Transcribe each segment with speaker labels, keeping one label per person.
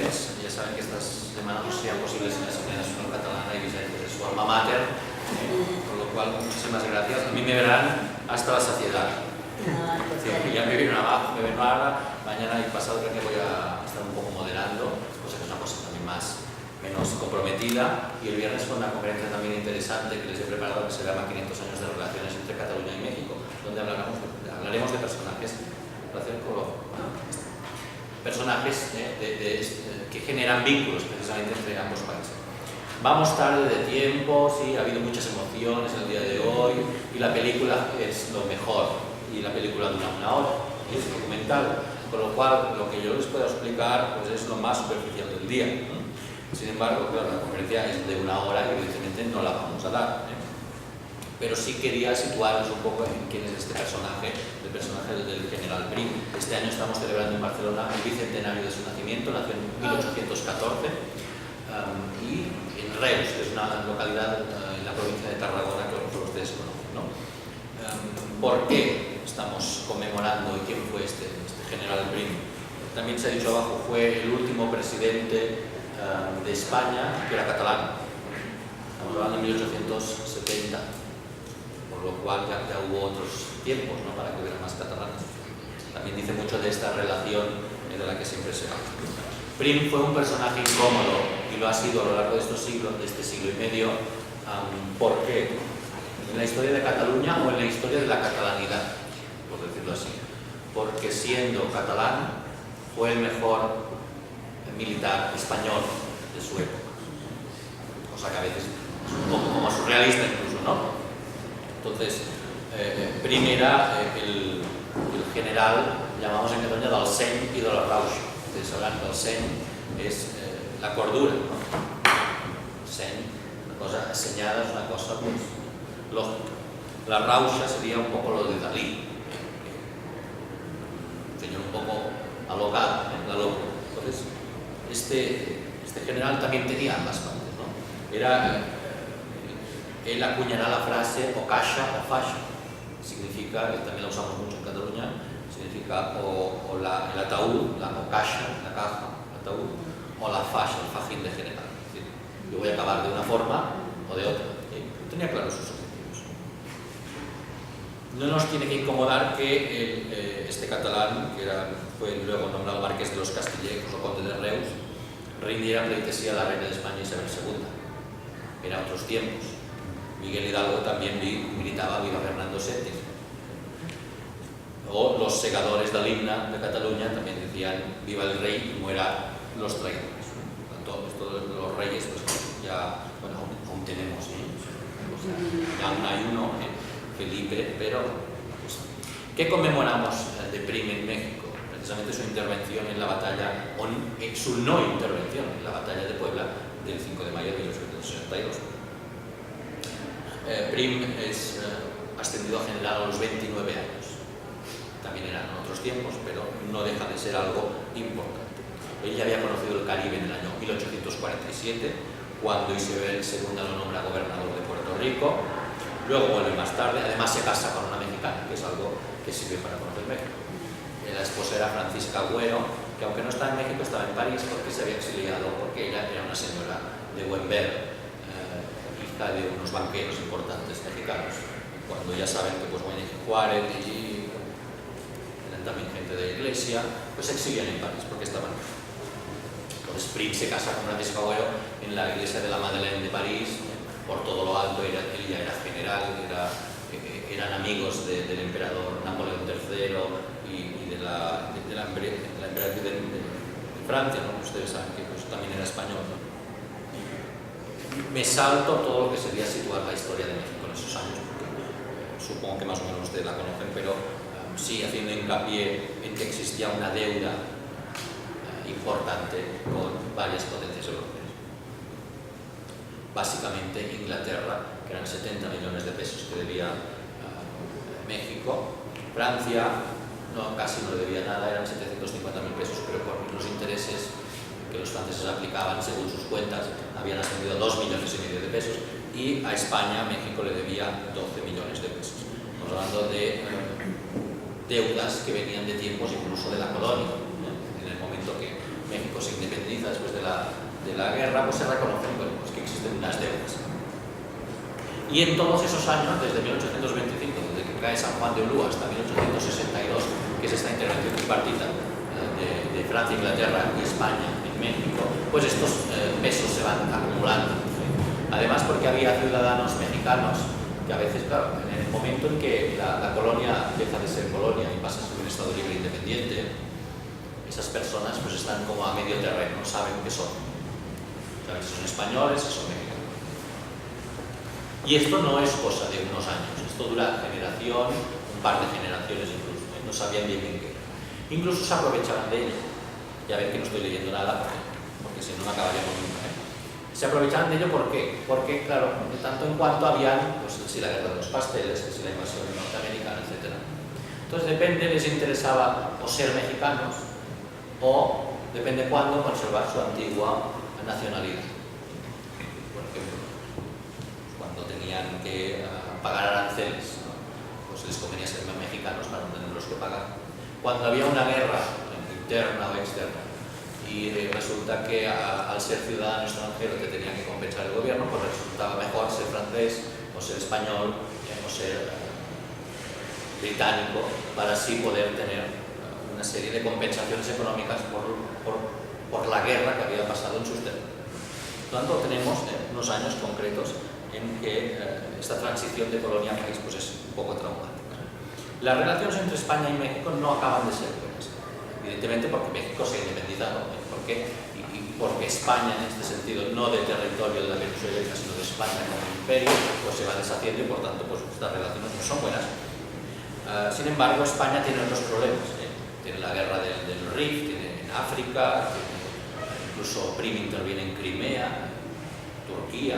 Speaker 1: relaciones. Ya saben que estas semanas no serían posibles sin la Asamblea Nacional Catalana y Vicente de su alma mater, con lo cual muchísimas gracias. A mí me verán hasta la saciedad. Ya me vieron ahora, mañana y pasado creo que voy a estar un poco moderando, cosa que es una cosa también menos comprometida, y el viernes con una conferencia también interesante que les he preparado que se llama 500 años de relaciones entre Cataluña y México, donde hablaremos de personajes que generan vínculos precisamente entre ambos países. Vamos tarde de tiempo, sí, ha habido muchas emociones el día de hoy y la película es lo mejor, y la película dura una hora y es documental, con lo cual lo que yo les puedo explicar pues, es lo más superficial del día, ¿no? Sin embargo, claro, la conferencia es de una hora y evidentemente no la vamos a dar, ¿eh? Pero sí quería situarnos un poco en quién es este personaje, el personaje del general Prim. Este año estamos celebrando en Barcelona el bicentenario de su nacimiento, nació en 1814, y en Reus, que es una localidad en la provincia de Tarragona que ustedes conocen, ¿no? ¿Por qué estamos conmemorando y quién fue este general Prim? También se ha dicho abajo, fue el último presidente de España que era catalán. Estamos hablando de 1870, por lo cual ya hubo otros tiempos, ¿no?, para que hubiera más catalanes. También dice mucho de esta relación de la que siempre se habla. Prim fue un personaje incómodo y lo ha sido a lo largo de estos siglos, de este siglo y medio. ¿Por qué? En la historia de Cataluña o en la historia de la catalanidad, por decirlo así. Porque siendo catalán fue el mejor militar español de su época. Cosa que a veces es un poco como surrealista incluso, ¿no? Entonces, Prim era el general, llamamos en Cataluña, del seny y de la rauxa. Ustedes sabrán que el seny es la cordura, ¿no? Seny, una cosa señada, es una cosa pues, lógica. La rauxa sería un poco lo de Dalí, un señor un poco alocado, la locura. Entonces, este general también tenía ambas partes, ¿no? Él acuñará la frase o caixa o faixa, significa, también la usamos mucho en Cataluña, significa o el ataúd, o caixa, la caja, el ataúd, o la faixa, el fajín de general. Es decir, yo voy a acabar de una forma o de otra. Tenía claros sus objetivos. No nos tiene que incomodar que este catalán, que fue luego nombrado marqués de los Castillejos o conde de Reus, rindiera pleitesía a la reina de España Isabel II. Eran otros tiempos. Miguel Hidalgo también gritaba viva Fernando VII. O los segadores del himno de Cataluña también decían viva el rey y muera los traidores. Todos los reyes pues, ya, bueno, aún tenemos, ¿eh? O sea, ya aún hay uno, Felipe, pero pues, ¿qué conmemoramos de Prim en México? Precisamente su intervención en la batalla, o su no intervención en la batalla de Puebla del 5 de mayo de 1862. Prim es ascendido a general a los 29 años. También eran otros tiempos, pero no deja de ser algo importante. Él ya había conocido el Caribe en el año 1847, cuando Isabel II lo nombra gobernador de Puerto Rico. Luego vuelve más tarde, además se casa con una mexicana, que es algo que sirve para conocer México. La esposa era Francisca Güero, que aunque no estaba en México, estaba en París porque se había exiliado, porque ella era una señora de buen ver, hija de unos banqueros importantes mexicanos. Cuando ya saben que pues, Juárez y eran también gente de la iglesia, pues se exilian en París porque estaban. Entonces Prim se casa con Francisca Güero en la iglesia de la Madeleine de París. Por todo lo alto, él ya era general, eran amigos del emperador Napoleón III y de la emperatriz de Francia, ¿no? Ustedes saben que pues, también era español, ¿no? Me salto todo lo que sería situar la historia de México en esos años, porque supongo que más o menos ustedes la conocen, pero sí haciendo hincapié en que existía una deuda importante con varias potencias europeas. Básicamente Inglaterra, que eran 70 millones de pesos que debía México. Francia casi no le debía nada, eran 750.000 pesos, pero por los intereses que los franceses aplicaban según sus cuentas habían ascendido a 2,5 millones de pesos, y a España, México le debía 12 millones de pesos. Estamos hablando de deudas que venían de tiempos incluso de la colonia, en el momento que México México se independiza después de la guerra, pues se reconocen pues que existen unas deudas. Y en todos esos años, desde 1825, desde que cae San Juan de Ulúa, hasta 1862, que es esta intervención tripartita de Francia, Inglaterra y España en México, pues estos pesos se van acumulando. Además, porque había ciudadanos mexicanos que a veces, claro, en el momento en que la colonia deja de ser colonia y pasa a ser un estado libre e independiente, esas personas pues están como a medio terreno, no saben qué son. Saben si son españoles, si son mexicanos. Y esto no es cosa de unos años, esto dura generación, un par de generaciones incluso, no sabían bien qué era. Incluso se aprovechaban de ello. Ya ven que no estoy leyendo nada, porque si no, no acabaríamos nunca. Se aprovechaban de ello, ¿por qué? Porque, claro, de tanto en cuanto habían, pues si la guerra de los pasteles, si la invasión norteamericana, etc. Entonces, depende, les interesaba o ser mexicanos, o, depende cuándo, conservar su antigua nacionalidad. Por ejemplo, cuando tenían que pagar aranceles, pues les convenía ser mexicanos para no tenerlos que pagar. Cuando había una guerra interna o externa y resulta que al ser ciudadano extranjero te tenía que compensar el gobierno, pues resultaba mejor ser francés o ser español o ser británico para así poder tener una serie de compensaciones económicas por la guerra que había pasado en sus territorios. Por lo tanto, tenemos unos años concretos en que esta transición de colonia a país pues es un poco traumática. Las relaciones entre España y México no acaban de ser buenas, evidentemente porque México se ha independizado, porque España en este sentido, no de territorio de la península ibérica, sino de España como imperio, pues se va deshaciendo y por tanto pues estas relaciones no son buenas. Sin embargo, España tiene otros problemas, tiene la guerra del Rif, tiene en África, incluso Prim interviene en Crimea, Turquía,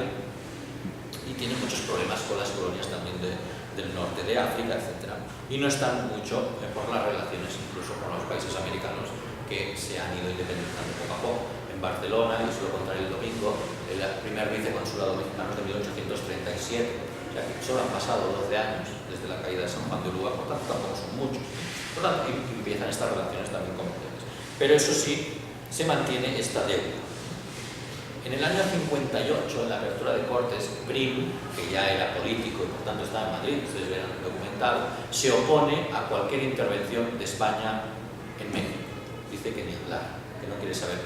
Speaker 1: y tiene muchos problemas con las colonias también del norte de África, etc. Y no están mucho por las relaciones incluso con los países americanos que se han ido independizando poco a poco. En Barcelona, y eso lo contaré el domingo, el primer viceconsulado mexicano es de 1837, o sea que solo han pasado 12 años desde la caída de San Juan de Ulúa, por tanto tampoco son muchos. Por tanto, empiezan estas relaciones también comerciales. Pero eso sí, se mantiene esta deuda. En el año 58, en la apertura de Cortes, Prim, que ya era político y por tanto estaba en Madrid, ustedes verán el documental, se opone a cualquier intervención de España en México. Dice que ni hablar, que no quiere saber,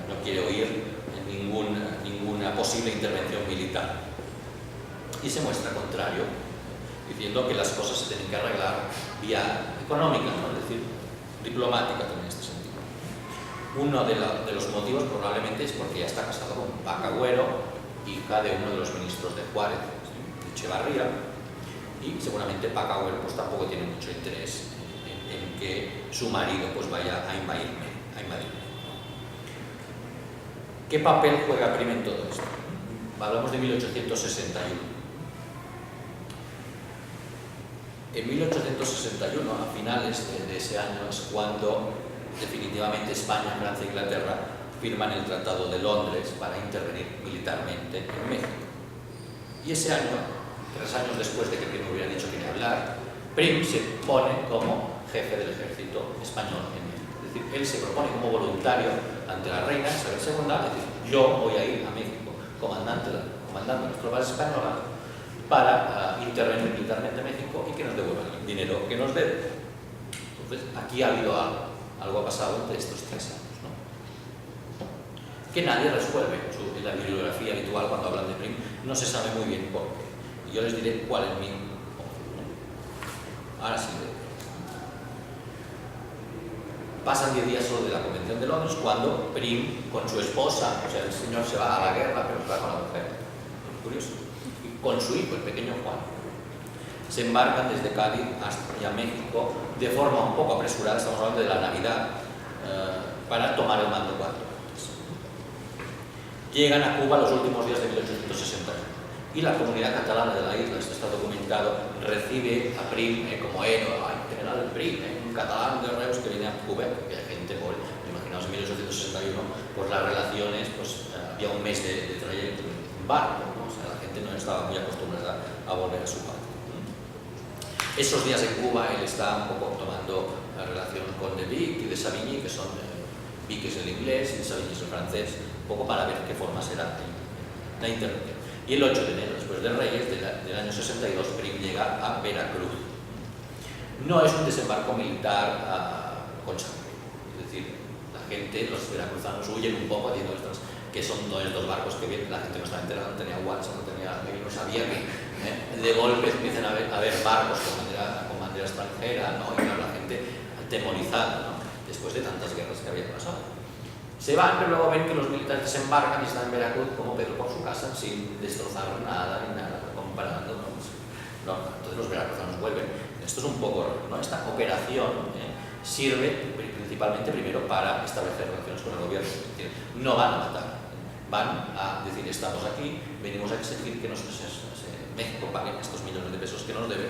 Speaker 1: no quiere oír ninguna posible intervención militar. Y se muestra contrario, diciendo que las cosas se tienen que arreglar vía económica, ¿no? Es decir, diplomática también en este sentido. Uno de los motivos probablemente es porque ya está casado con Paca Agüero, hija de uno de los ministros de Juárez, ¿sí? De Echevarría, y seguramente Paca Agüero pues tampoco tiene mucho interés en que su marido pues vaya a invadir México. ¿Qué papel juega Prim en todo esto? Hablamos de 1861. En 1861, a finales de ese año, es cuando definitivamente España, Francia e Inglaterra firman el Tratado de Londres para intervenir militarmente en México. Y ese año, 3 años después de que Prim hubiera dicho que ni hablar, Prim se pone como jefe del ejército español en México. Es decir, él se propone como voluntario ante la reina Isabel II, es decir, yo voy a ir a México comandando las tropas españolas para intervenir militarmente en México y que nos devuelvan el dinero que nos debe. Entonces, aquí ha habido algo ha pasado entre estos 3 años, ¿no? Que nadie resuelve en la bibliografía habitual cuando hablan de Prim, no se sabe muy bien por qué. Y yo les diré cuál es mi opinión. Ahora sí. Pasan 10 días solo de la Convención de Londres cuando Prim, con su esposa, o sea, el señor se va a la guerra, pero se va con la mujer, es curioso, y con su hijo, el pequeño Juan, se embarcan desde Cádiz hasta México de forma un poco apresurada, estamos hablando de la Navidad, para tomar el mando cuanto antes. Llegan a Cuba los últimos días de 1861 y la comunidad catalana de la isla, esto está documentado, recibe a Prim como héroe, general Prim, un catalán de Reus que viene a Cuba, porque hay gente, imaginaos en 1861, pues las relaciones, pues había un mes de trayecto en barco, ¿no? O sea, la gente no estaba muy acostumbrada a volver a su patria. Esos días en Cuba él está un poco tomando la relación con de Vic y de Savigny, que son Vic es el inglés y Savigny es el francés, un poco para ver qué forma será la intervención. Y el 8 de enero, después de Reyes, del año 62, Prim llega a Veracruz. No es un desembarco militar con sangre, es decir, la gente, los veracruzanos huyen un poco diciendo que son dos barcos que vienen, la gente no estaba enterada, no tenía WhatsApp, no sabía que de golpe empiezan a haber barcos con bandera extranjera, ¿no? Y claro, la gente atemorizada, ¿no? Después de tantas guerras que habían pasado. Se van, pero luego ven que los militares desembarcan y están en Veracruz como Pedro por su casa, sin destrozar nada ni nada, comparando, ¿no? Entonces los veracruzanos vuelven. Esto es un poco, ¿no? Esta operación sirve principalmente primero para establecer relaciones con el gobierno. Es decir, no van a matar, van a decir, estamos aquí, venimos a exigir que México pague estos millones de pesos que nos deben,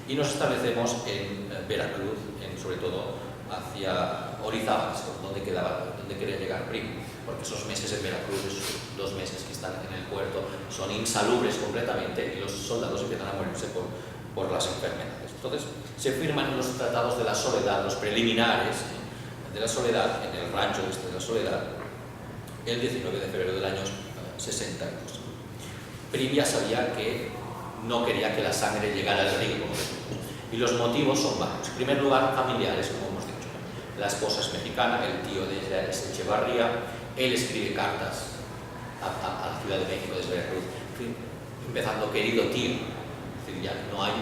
Speaker 1: y nos establecemos en Veracruz, sobre todo hacia Orizaba, donde quería llegar Prim, porque esos meses en Veracruz, esos 2 meses que están en el puerto, son insalubres completamente y los soldados empiezan a morirse por las enfermedades. Entonces, se firman los tratados de la Soledad, los preliminares de la Soledad, en el rancho de la Soledad, el 19 de febrero del año 62. Prim ya sabía que no quería que la sangre llegara al río, y los motivos son varios. En primer lugar, familiares, como hemos dicho. La esposa es mexicana, el tío de ella es Echevarría, él escribe cartas a la Ciudad de México desde Veracruz, empezando querido tío. Es decir, ya no hay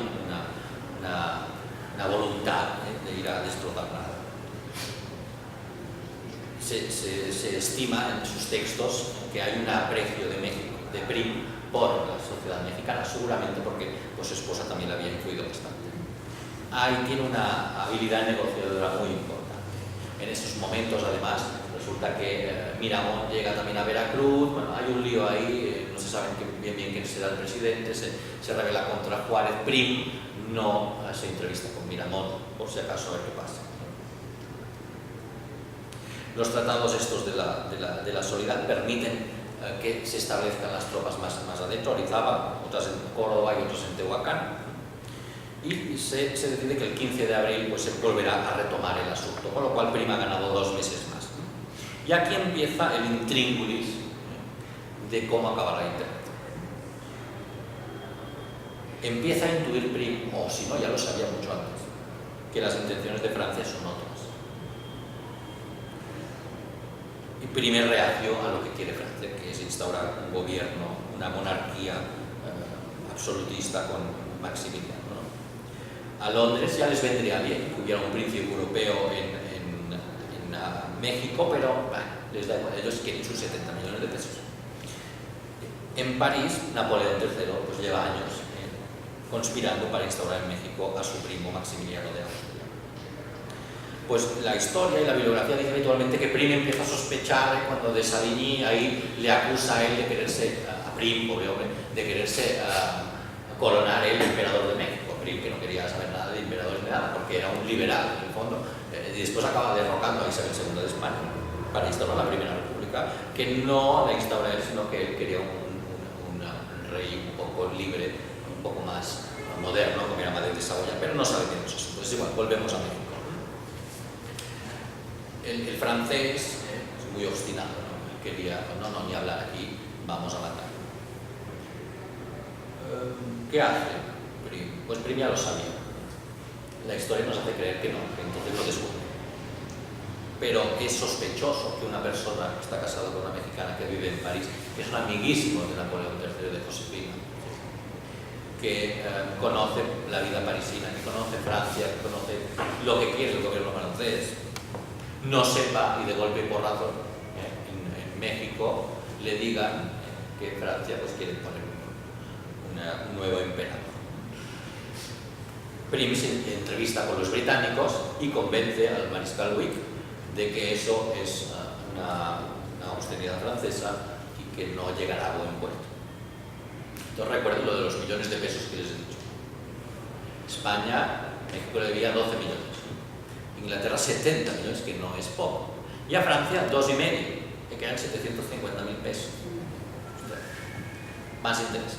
Speaker 1: una voluntad de ir a destrozar nada. Se estima en sus textos que hay un aprecio de México, de Prim, por la sociedad mexicana, seguramente porque pues, su esposa también la había influido bastante. Ahí tiene una habilidad negociadora muy importante. En esos momentos, además, resulta que Miramón llega también a Veracruz, bueno, hay un lío ahí, no se sabe bien quién será el presidente, se revela contra Juárez. Prim no se entrevista con Miramón, por si acaso a ver qué pasa. Los tratados estos de la Soledad permiten que se establezcan las tropas más adentro, Orizaba, otras en Córdoba y otras en Tehuacán, y se decide que el 15 de abril pues, se volverá a retomar el asunto, con lo cual Prim ha ganado 2 meses más. Y aquí empieza el intríngulis de cómo acaba la intervención. Empieza a intuir Prim, o si no, ya lo sabía mucho antes, que las intenciones de Francia son otras. Y primer reacción a lo que quiere Francia, que es instaurar un gobierno, una monarquía absolutista con Maximiliano, ¿no? A Londres ya les vendría bien que hubiera un príncipe europeo en México, pero bueno, les da igual, ellos quieren sus 70 millones de pesos. En París, Napoleón III pues, lleva años conspirando para instaurar en México a su primo Maximiliano de Austria. Pues la historia y la bibliografía dice habitualmente que Prim empieza a sospechar cuando de Savigny ahí le acusa a él de quererse, a Prim, pobre hombre, de quererse coronar el emperador de México. Prim, que no quería saber nada de emperadores ni nada, porque era un liberal en el fondo, y después acaba derrocando a Isabel II de España para instaurar la Primera República, que no la instaura él, sino que él quería un rey un poco libre, un poco más moderno, como era Madrid de Saboya, pero no sabe bien los asuntos. Es igual, volvemos a México. El francés es muy obstinado, ¿no? Quería, no, ni hablar aquí, vamos a matar. ¿Qué hace Prim? Pues Prim ya lo sabía. La historia nos hace creer que no, que entonces lo descubre. Pero es sospechoso que una persona que está casada con una mexicana que vive en París, que es un amiguísimo de Napoleón III, de Josefina, que conoce la vida parisina, que conoce Francia, que conoce lo que quiere el gobierno francés, no sepa y de golpe y porrazo en México le digan que Francia pues, quiere poner un nuevo emperador. Prim se entrevista con los británicos y convence al mariscal Wick de que eso es una austeridad francesa y que no llegará a buen puerto. Entonces recuerdo lo de los millones de pesos que les he dicho. España, México le debía 12 millones. Inglaterra 70 millones, que no es poco. Y a Francia 2,5, que quedan 750.000 pesos. Más intereses.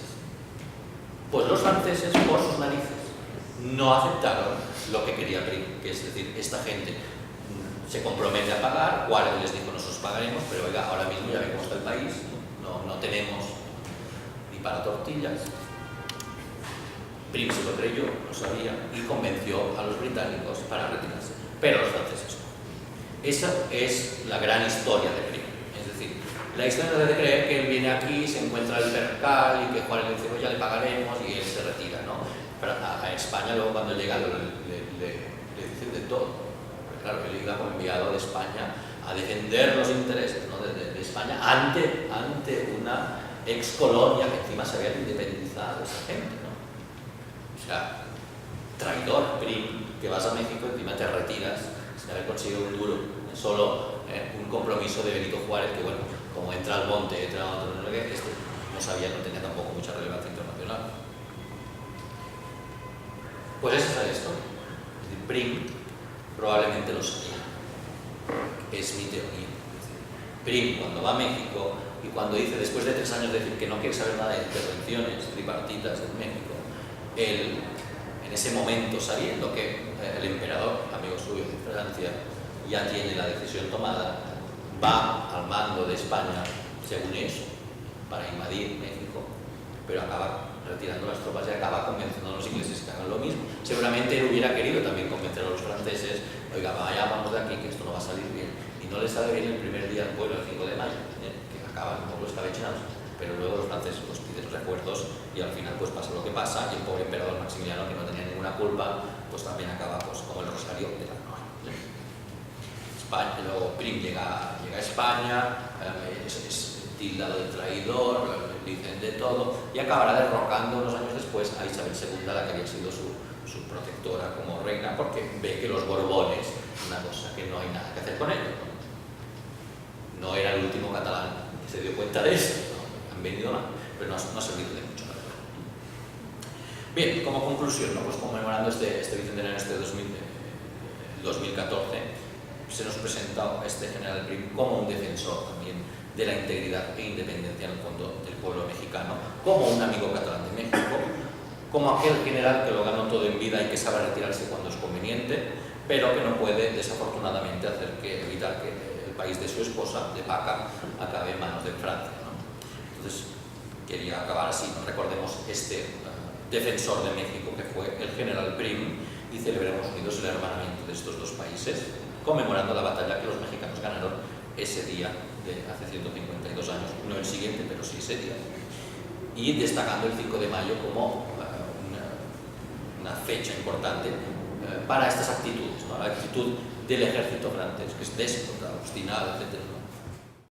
Speaker 1: Pues los franceses, por sus narices, no aceptaron lo que quería Prim, que es decir, esta gente se compromete a pagar. Juárez les dijo: nosotros pagaremos, pero oiga, ahora mismo ya ven cómo está el país, no tenemos ni para tortillas. Prim se lo creyó, no sabía, y convenció a los británicos para retirarse, pero los franceses no. Esa es la gran historia de Prim. Es decir, la historia de creer que él viene aquí, se encuentra el percal y que Juárez le dice: pues ya le pagaremos, y él se retira, ¿no? Pero a España luego, cuando llega, le dicen de todo. Porque, claro, él iba como enviado de España a defender los intereses, ¿no?, de España ante una ex colonia que encima se había independizado esa gente, ¿no? O sea, traidor, Prim, que vas a México y encima te retiras sin haber conseguido un duro, solo un compromiso de Benito Juárez, que bueno, como entra al monte, entra a otro, no sabía, no tenía tampoco mucha relevancia internacional. Pues esa es la historia. Es decir, Prim probablemente lo sabía. Es mi teoría. Prim, cuando va a México y cuando dice, después de 3 años, decir que no quiere saber nada de intervenciones tripartitas en México, él, en ese momento, sabiendo que el emperador, amigo suyo de Francia, ya tiene la decisión tomada, va al mando de España, según eso, para invadir México, pero acaba retirando las tropas y acaba convenciendo a los ingleses que hagan lo mismo. Seguramente él hubiera querido también convencer a los franceses: oiga, vamos de aquí, que esto no va a salir bien. Y no les sale bien el primer día del pueblo, el 5 de mayo, que acaban un poco escabechados, pero luego los franceses pues piden recuerdos y al final pues pasa lo que pasa, y el pobre emperador Maximiliano, que no tenía ninguna culpa, pues también acaba pues como el Rosario de la Noche. España, luego Prim llega a España, es tildado de traidor, dicen de todo, y acabará derrocando unos años después a Isabel II, la que había sido su protectora como reina, porque ve que los Borbones, una cosa que no hay nada que hacer con ellos, no era el último catalán que se dio cuenta de eso, ¿no? Han venido más, pero no ha servido de mucho. Bien, como conclusión, ¿no?, pues conmemorando este bicentenario, este 2014, se nos presenta este general Prim como un defensor también de la integridad e independencia, en el fondo, del pueblo mexicano, como un amigo catalán de México, como aquel general que lo ganó todo en vida y que sabe retirarse cuando es conveniente, pero que no puede, desafortunadamente, evitar que el país de su esposa, de Vaca, acabe en manos de Francia, ¿no? Entonces, quería acabar así, ¿no? Recordemos este defensor de México que fue el general Prim, y celebremos unidos el hermanamiento de estos dos países, conmemorando la batalla que los mexicanos ganaron ese día de hace 152 años, no el siguiente, pero sí ese día, y destacando el 5 de mayo como una fecha importante para estas actitudes, ¿no? La actitud del ejército francés, que es déspota, obstinado, etc., ¿no?